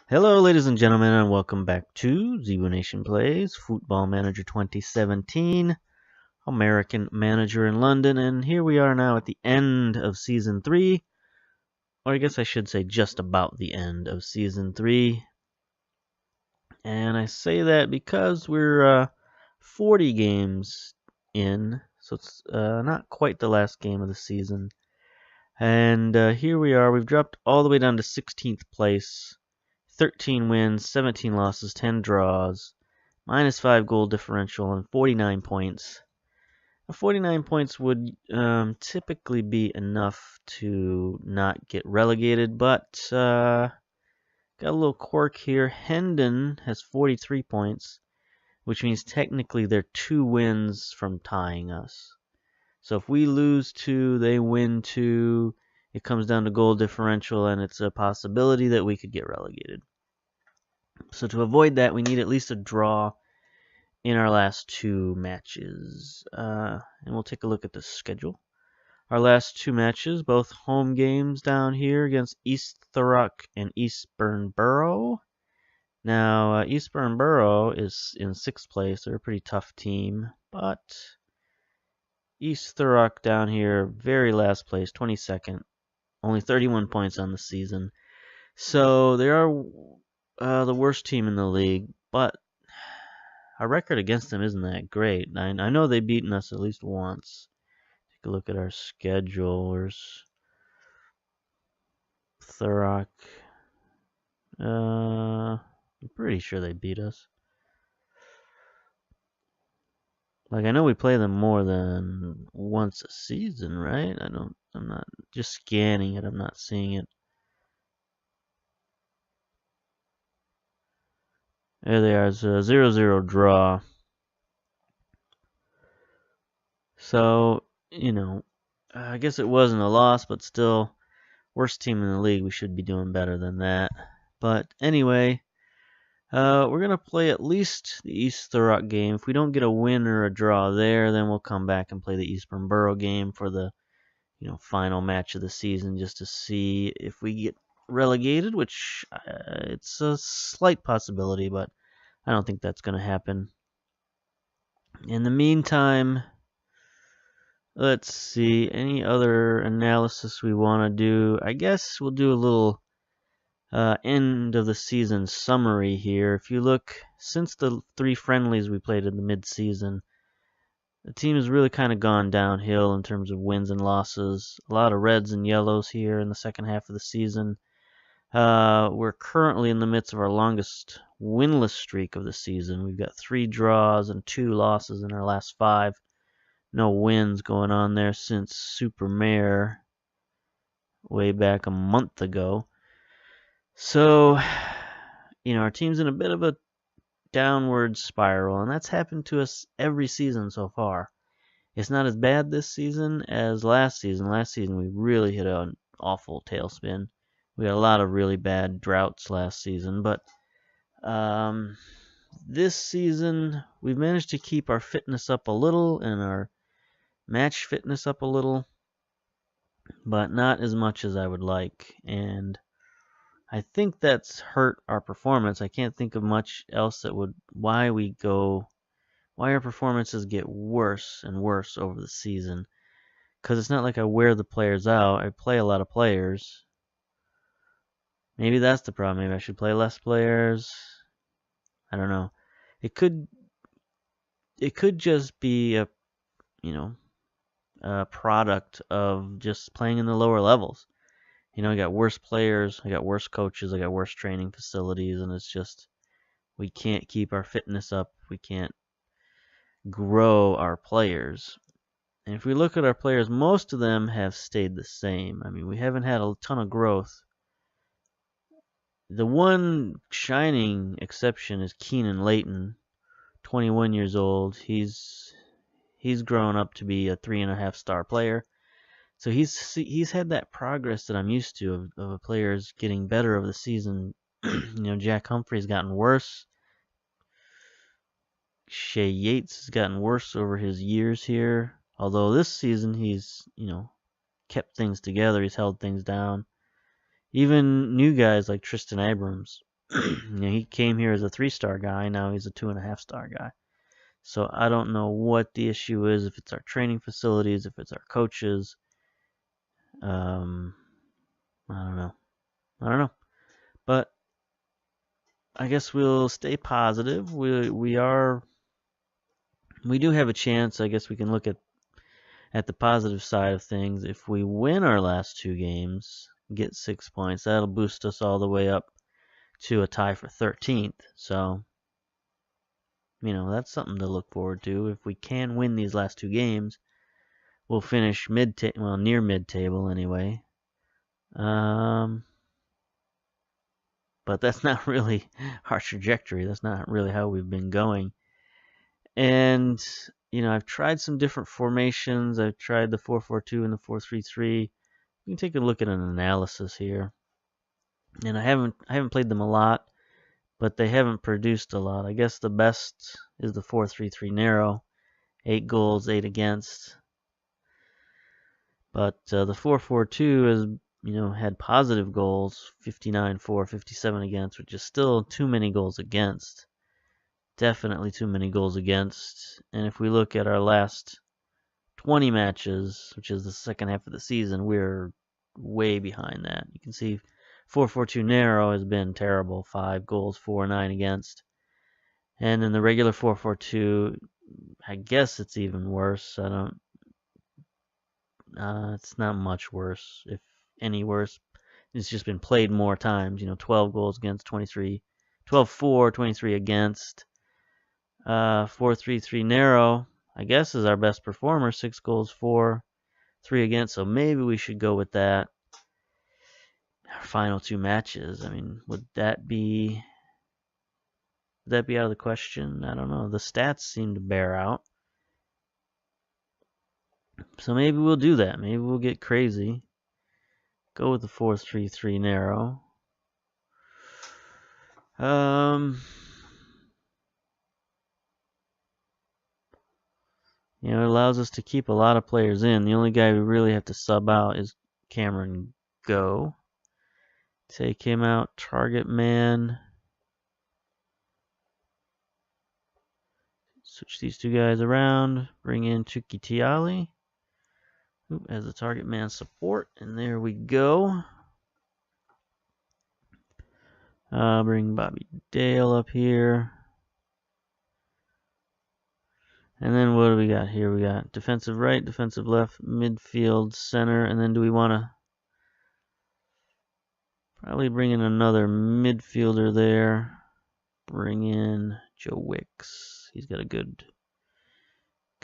Hello, ladies and gentlemen, and welcome back to Zebo Nation Plays Football Manager 2017, American Manager in London, and here we are now at the end of Season 3, or I guess I should say just about the end of Season 3, and I say that because we're 40 games in, so it's not quite the last game of the season, and here we are, we've dropped all the way down to 16th place, 13 wins, 17 losses, 10 draws, -5 goal differential, and 49 points. 49 points would typically be enough to not get relegated, but got a little quirk here. Hendon has 43 points, which means technically they're 2 wins from tying us. So if we lose 2, they win 2, it comes down to goal differential, and it's a possibility that we could get relegated. So to avoid that, we need at least a draw in our last 2 matches. And we'll take a look at the schedule. Our last 2 matches, both home games down here against East Thurrock and Eastbourne Borough. Now, Eastbourne Borough is in 6th place. They're a pretty tough team, but East Thurrock down here, very last place, 22nd. Only 31 points on the season. So they are the worst team in the league, but our record against them isn't that great. I know they've beaten us at least once. Take a look at our schedule. Where's Thurrock? I'm pretty sure they beat us. Like, I know we play them more than once a season, right? I'm not just scanning it. I'm not seeing it. There they are. It's a 0-0 draw. So, I guess it wasn't a loss, but still, worst team in the league. We should be doing better than that. But anyway, we're going to play at least the East Thurrock game. If we don't get a win or a draw there, then we'll come back and play the Eastbourne Borough game for the final match of the season, just to see if we get relegated, which it's a slight possibility, but I don't think that's going to happen. In the meantime, let's see, any other analysis we want to do? I guess we'll do a little end of the season summary here. If you look, since the 3 friendlies we played in the mid-season, the team has really kind of gone downhill in terms of wins and losses. A lot of reds and yellows here in the second half of the season. We're currently in the midst of our longest winless streak of the season. We've got 3 draws and 2 losses in our last 5. No wins going on there since Super Mare way back a month ago. So, our team's in a bit of a downward spiral, and that's happened to us every season so far. It's not as bad this season as last season. Last season we really hit an awful tailspin. We had a lot of really bad droughts last season, but this season we've managed to keep our fitness up a little and our match fitness up a little, but not as much as I would like, and I think that's hurt our performance. I can't think of much else that would why our performances get worse and worse over the season. Because it's not like I wear the players out. I play a lot of players. Maybe that's the problem. Maybe I should play less players. I don't know. It could just be a product of just playing in the lower levels. I got worse players, I got worse coaches, I got worse training facilities, and it's just we can't keep our fitness up. We can't grow our players. And if we look at our players, most of them have stayed the same. I mean, we haven't had a ton of growth. The one shining exception is Keenan Layton, 21 years old. He's grown up to be a 3.5-star player. So he's had that progress that I'm used to of players getting better over the season. Jack Humphrey's gotten worse. Shea Yates has gotten worse over his years here. Although this season he's, kept things together. He's held things down. Even new guys like Tristan Abrams He came here as a 3-star guy. Now he's a 2.5-star guy. So I don't know what the issue is. If it's our training facilities, if it's our coaches. I don't know. But I guess we'll stay positive. We do have a chance. I guess we can look at the positive side of things. If we win our last 2 games, get 6 points, that'll boost us all the way up to a tie for 13th. So, that's something to look forward to. If we can win these last 2 games, we'll finish near mid-table anyway. But that's not really our trajectory. That's not really how we've been going. And, I've tried some different formations. I've tried the 4-4-2 and the 4-3-3. You can take a look at an analysis here. And I haven't played them a lot, but they haven't produced a lot. I guess the best is the 4-3-3 narrow. 8 goals, 8 against. But the 4-4-2 has, had positive goals, 59 for, 57 against, which is still too many goals against. Definitely too many goals against. And if we look at our last 20 matches, which is the second half of the season, we're way behind that. You can see 4-4-2 narrow has been terrible. 5 goals, 4, 9 against. And in the regular 4-4-2, I guess it's even worse. It's not much worse, if any worse. It's just been played more times. 12 goals against, 23, 12 for, 23 against. 4-3-3 narrow, I guess, is our best performer. 6 goals, 4, 3 against. So maybe we should go with that. Our final 2 matches. I mean, would that be out of the question? I don't know. The stats seem to bear out. So maybe we'll do that. Maybe we'll get crazy. Go with the 4-3-3 narrow. It allows us to keep a lot of players in. The only guy we really have to sub out is Cameron Go. Take him out. Target man. Switch these 2 guys around. Bring in Chucky Tiali as the target man support. And there we go. Bring Bobby Dale up here. And then what do we got here? We got defensive right, defensive left, midfield, center. And then do we want to probably bring in another midfielder there? Bring in Joe Wicks. He's got a good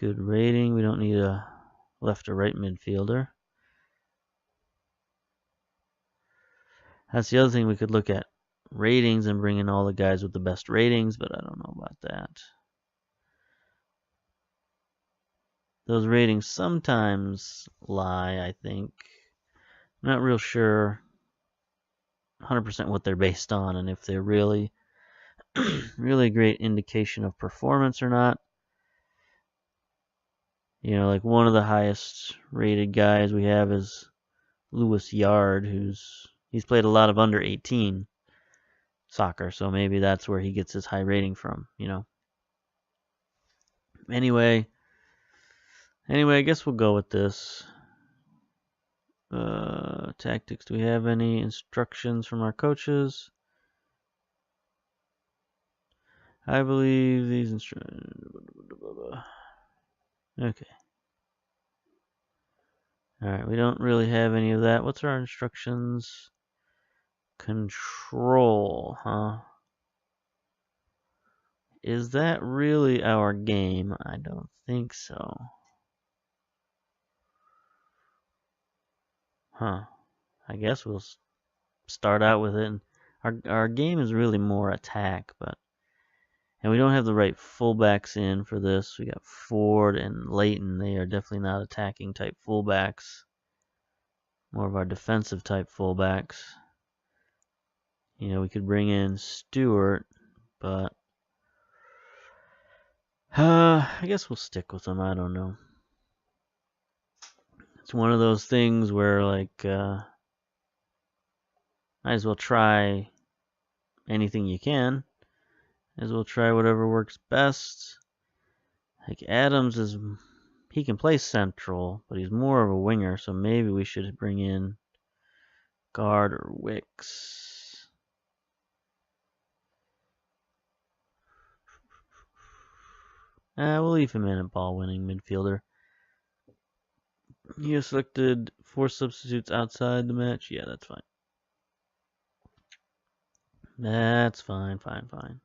rating. We don't need a left or right midfielder. That's the other thing. We could look at ratings and bring in all the guys with the best ratings, but I don't know about that. Those ratings sometimes lie, I think. I'm not real sure 100% what they're based on and if they're really a great indication of performance or not. Like one of the highest rated guys we have is Lewis Yard, he's played a lot of under 18 soccer, so maybe that's where he gets his high rating from, Anyway, I guess we'll go with this. Tactics. Do we have any instructions from our coaches? I believe these instructions. Okay. Alright, we don't really have any of that. What's our instructions? Control, huh? Is that really our game? I don't think so. Huh. I guess we'll start out with it. Our game is really more attack, and we don't have the right fullbacks in for this. We got Ford and Leighton. They are definitely not attacking type fullbacks. More of our defensive type fullbacks. We could bring in Stewart, but I guess we'll stick with them. I don't know. It's one of those things where, might as well try anything you can. As well try whatever works best. Like Adams he can play central, but he's more of a winger, so maybe we should bring in guard or Wicks. We'll leave him in at ball-winning midfielder. You selected 4 substitutes outside the match. Yeah, that's fine. That's fine.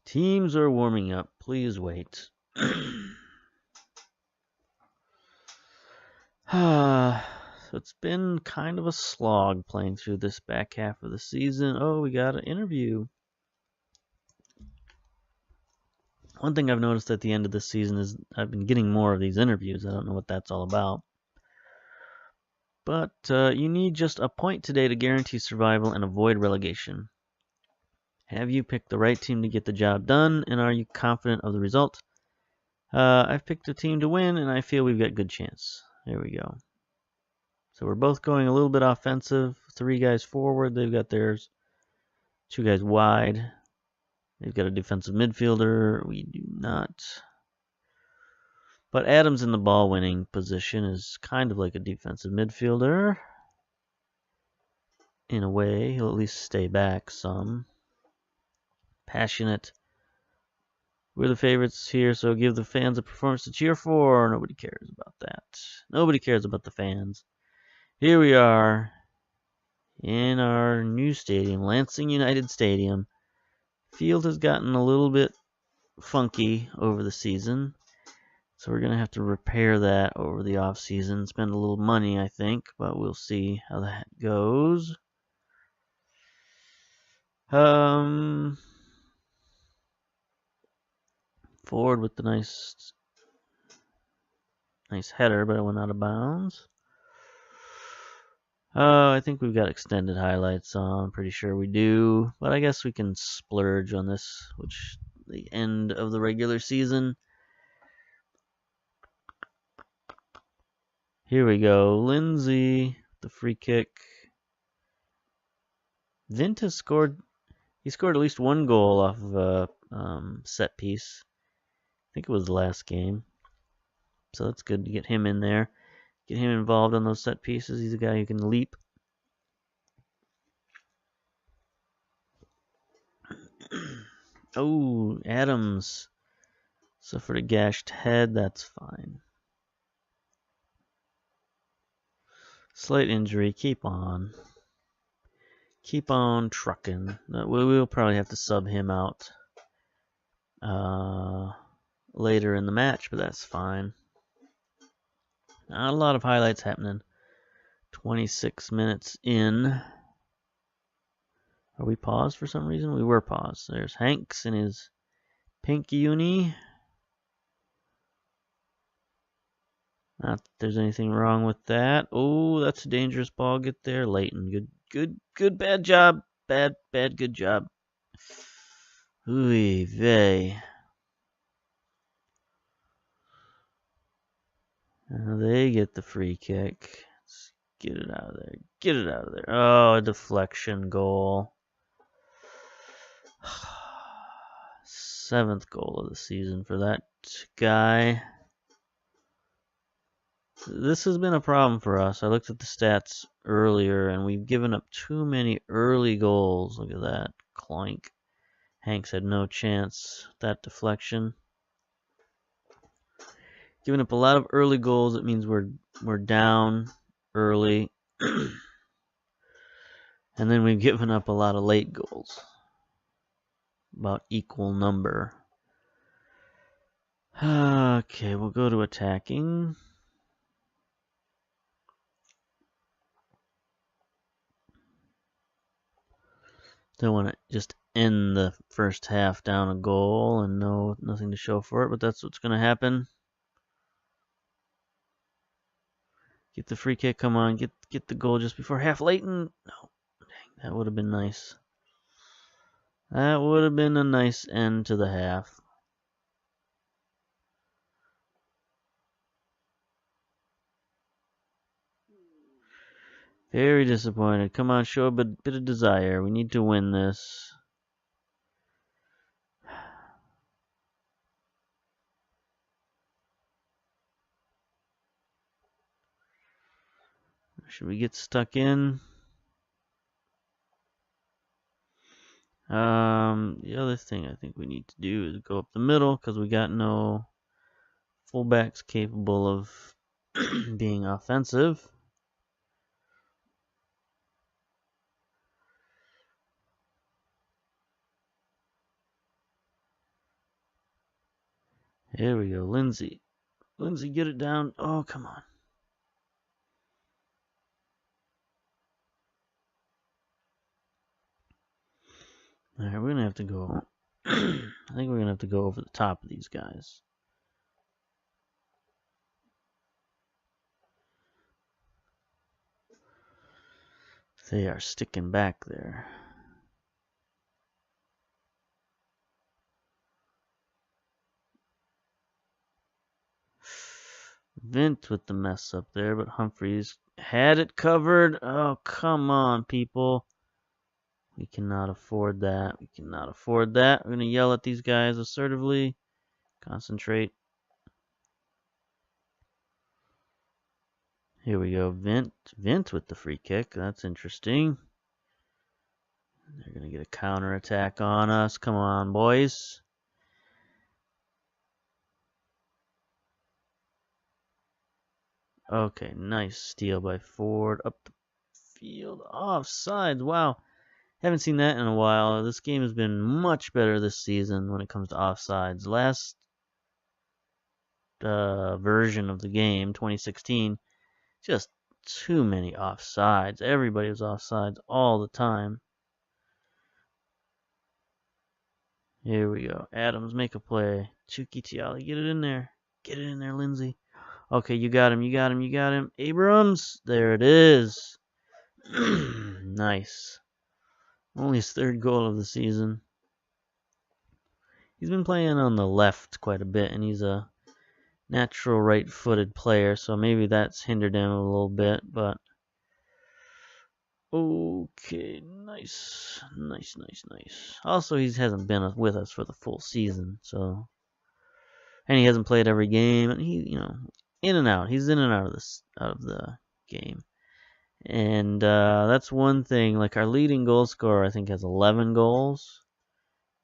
Teams are warming up. Please wait. So it's been kind of a slog playing through this back half of the season. Oh, we got an interview. One thing I've noticed at the end of this season is I've been getting more of these interviews. I don't know what that's all about. But you need just a point today to guarantee survival and avoid relegation. Have you picked the right team to get the job done, and are you confident of the result? I've picked a team to win, and I feel we've got good chance. There we go. So we're both going a little bit offensive. 3 guys forward. They've got theirs. 2 guys wide. They've got a defensive midfielder. We do not. But Adams in the ball-winning position is kind of like a defensive midfielder. In a way, he'll at least stay back some. Passionate. We're the favorites here, so give the fans a performance to cheer for. Nobody cares about that. Nobody cares about the fans. Here we are in our new stadium, Lansing United Stadium. Field has gotten a little bit funky over the season, so we're going to have to repair that over the off season. Spend a little money, I think, but we'll see how that goes. Forward with the nice header, but it went out of bounds. I think we've got extended highlights on. I'm pretty sure we do. But I guess we can splurge on this, which the end of the regular season. Here we go. Lindsay, the free kick. Vint has scored. He scored at least 1 goal off of a set piece. I think it was the last game. So that's good to get him in there. Get him involved on those set pieces. He's a guy who can leap. Oh, Adams suffered a gashed head. That's fine. Slight injury. Keep on. Keep on trucking. We'll probably have to sub him out later in the match, but that's fine. Not a lot of highlights happening. 26 minutes in. Are we paused for some reason? We were paused. There's Hanks in his pink uni. Not that there's anything wrong with that. Oh, that's a dangerous ball. Get there, Leighton. Good, bad job. Bad, good job. Ooh, vey. Now they get the free kick. Let's get it out of there. Get it out of there. Oh, a deflection goal. 7th goal of the season for that guy. This has been a problem for us. I looked at the stats earlier, and we've given up too many early goals. Look at that. Cloink. Hanks had no chance. That deflection. Giving up a lot of early goals. It means we're down early. And then we've given up a lot of late goals. About equal number. Okay, we'll go to attacking. Don't want to just end the first half down a goal and nothing to show for it, but that's what's going to happen. Get the free kick, come on, get the goal just before half. Leighton, no, dang, that would have been nice. That would have been a nice end to the half. Very disappointed. Come on, show a bit of desire. We need to win this. Should we get stuck in? The other thing I think we need to do is go up the middle because we got no fullbacks capable of being offensive. Here we go, Lindsay. Lindsay, get it down. Oh, come on. Alright, we're gonna have to go. I think we're gonna have to go over the top of these guys. They are sticking back there. Vint with the mess up there, but Humphreys had it covered. Oh, come on, people. We cannot afford that. We cannot afford that. We're going to yell at these guys assertively. Concentrate. Here we go. Vint with the free kick. That's interesting. They're going to get a counter attack on us. Come on, boys. Okay, nice steal by Ford. Up the field. Offsides. Wow. Haven't seen that in a while. This game has been much better this season when it comes to offsides. Last version of the game, 2016, just too many offsides. Everybody was offsides all the time. Here we go. Adams, make a play. Chucky Tiali, get it in there. Get it in there, Lindsay. Okay, you got him, you got him, you got him. Abrams, there it is. Nice. Only his third goal of the season. He's been playing on the left quite a bit, and he's a natural right-footed player, so maybe that's hindered him a little bit, but okay, nice. Also, he hasn't been with us for the full season, so and he hasn't played every game, and he, in and out. He's in and out of the game, and that's one thing. Like our leading goal scorer, I think has 11 goals.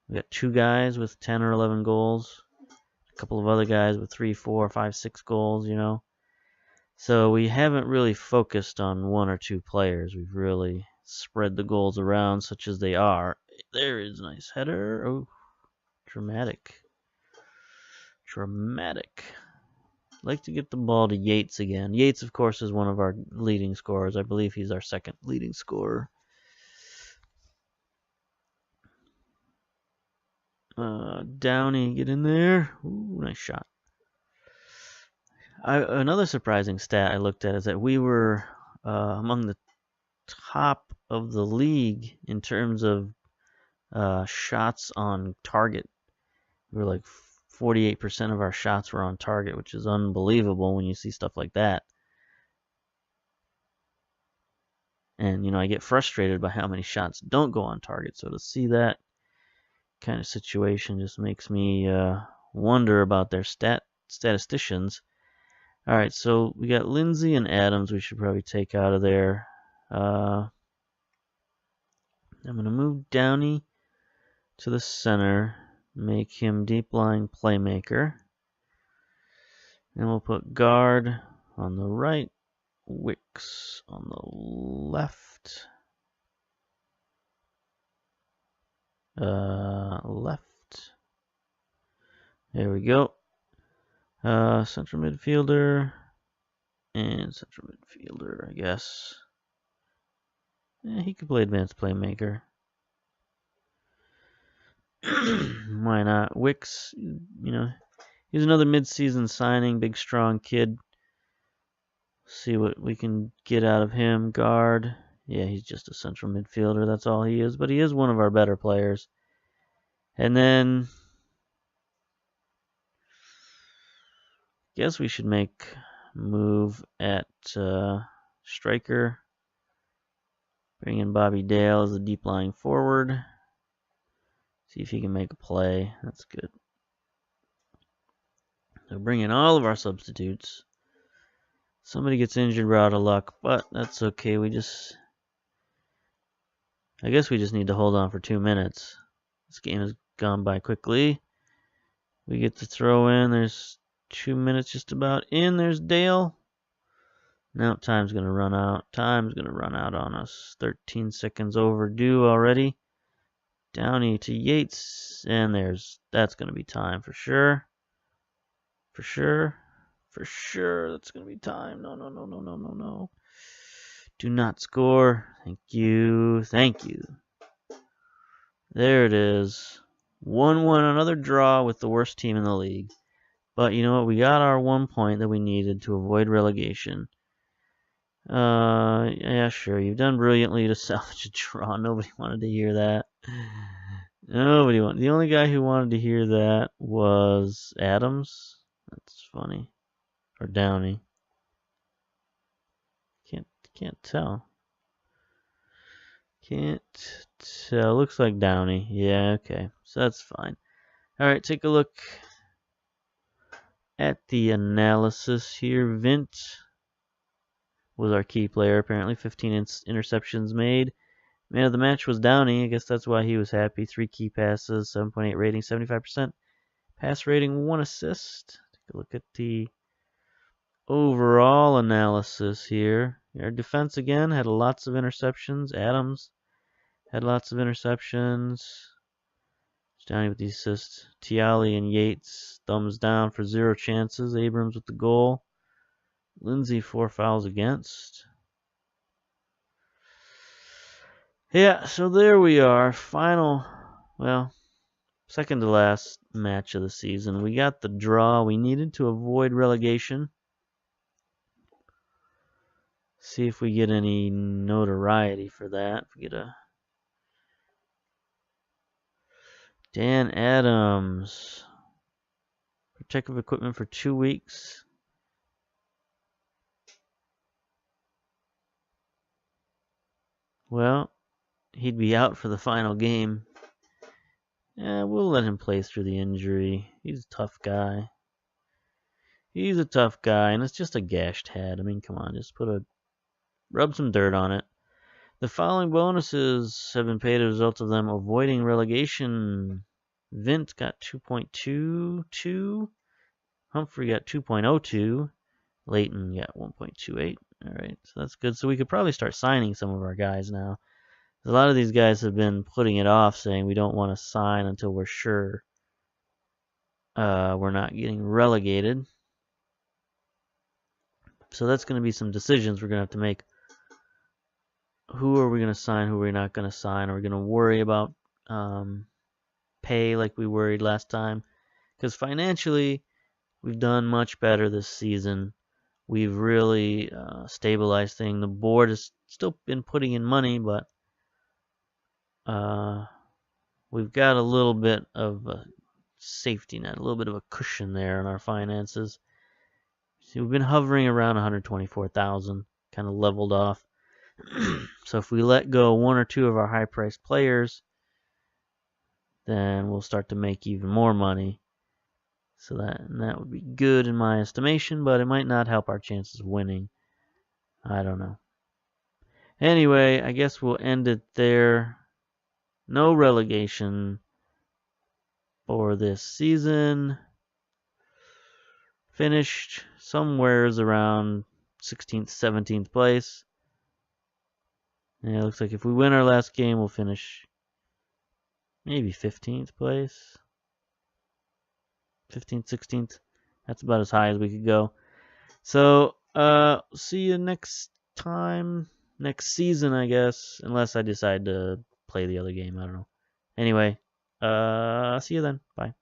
We got 2 guys with 10 or 11 goals. A couple of other guys with 3, 4, 5, 6 goals. So we haven't really focused on 1 or 2 players. We've really spread the goals around such as they are. There is a nice header. Oh, dramatic. Like to get the ball to Yates again. Yates, of course, is one of our leading scorers. I believe he's our second leading scorer. Downey, get in there. Ooh, nice shot. Another surprising stat I looked at is that we were among the top of the league in terms of shots on target. We were like 48% of our shots were on target, which is unbelievable when you see stuff like that. And, I get frustrated by how many shots don't go on target. So to see that kind of situation just makes me wonder about their statisticians. All right, so we got Lindsay and Adams we should probably take out of there. I'm going to move Downey to the center, make him deep line playmaker. And we'll put guard on the right, Wicks on the left. Left. There we go. Central midfielder and central midfielder, I guess. Yeah, he could play advanced playmaker. Why not? Wicks, he's another mid-season signing, big strong kid. See what we can get out of him. Guard. Yeah, he's just a central midfielder. That's all he is. But he is one of our better players. And then guess we should make move at striker. Bring in Bobby Dale as a deep lying forward. See if he can make a play. That's good. So bring in all of our substitutes. Somebody gets injured, we're out of luck, but that's okay. I guess we just need to hold on for 2 minutes. This game has gone by quickly. We get to throw in. There's 2 minutes just about in. There's Dale. Now time's going to run out. Time's going to run out on us. 13 seconds overdue already. Downey to Yates. And that's going to be time for sure. For sure. For sure. That's going to be time. No. Do not score. Thank you. Thank you. There it is. 1-1. Another draw with the worst team in the league. But you know what? We got our 1 point that we needed to avoid relegation. Yeah, sure. You've done brilliantly to salvage a draw. Nobody wanted to hear that. Nobody wanted. The only guy who wanted to hear that was Adams. That's funny. Or Downey. Can't tell. Can't tell. Looks like Downey. Yeah, okay. So that's fine. Alright, take a look at the analysis here. Vint was our key player, apparently. 15 interceptions made. Man of the match was Downey. I guess that's why he was happy. 3 key passes, 7.8 rating, 75%. Pass rating, 1 assist. Take a look at the overall analysis here. Our defense, again, had lots of interceptions. Adams had lots of interceptions. Downey with the assist. Tiali and Yates, thumbs down for 0 chances. Abrams with the goal. Lindsay, 4 fouls against. Yeah, so there we are. Final, second to last match of the season. We got the draw we needed to avoid relegation. See if we get any notoriety for that. If we get a Dan Adams. Protective equipment for 2 weeks. Well, he'd be out for the final game. Yeah, we'll let him play through the injury. He's a tough guy. He's a tough guy, and it's just a gashed head. I mean, come on, just rub some dirt on it. The following bonuses have been paid as a result of them avoiding relegation. Vint got 2.22. Humphrey got 2.02. Leighton got 1.28. Alright, so that's good. So we could probably start signing some of our guys now. A lot of these guys have been putting it off, saying we don't want to sign until we're sure we're not getting relegated. So that's going to be some decisions we're going to have to make. Who are we going to sign? Who are we not going to sign? Are we going to worry about pay like we worried last time? Because financially, we've done much better this season. We've really stabilized things. The board has still been putting in money, but we've got a little bit of a safety net, a little bit of a cushion there in our finances. See, we've been hovering around 124,000, kind of leveled off. So if we let go 1 or 2 of our high-priced players, then we'll start to make even more money. So that would be good in my estimation, but it might not help our chances of winning. I don't know. Anyway, I guess we'll end it there. No relegation for this season. Finished somewheres around 16th, 17th place. Yeah, it looks like if we win our last game, we'll finish maybe 15th place. 15th, 16th. That's about as high as we could go. So, see you next time. Next season, I guess. Unless I decide to play the other game. I don't know. Anyway, see you then. Bye.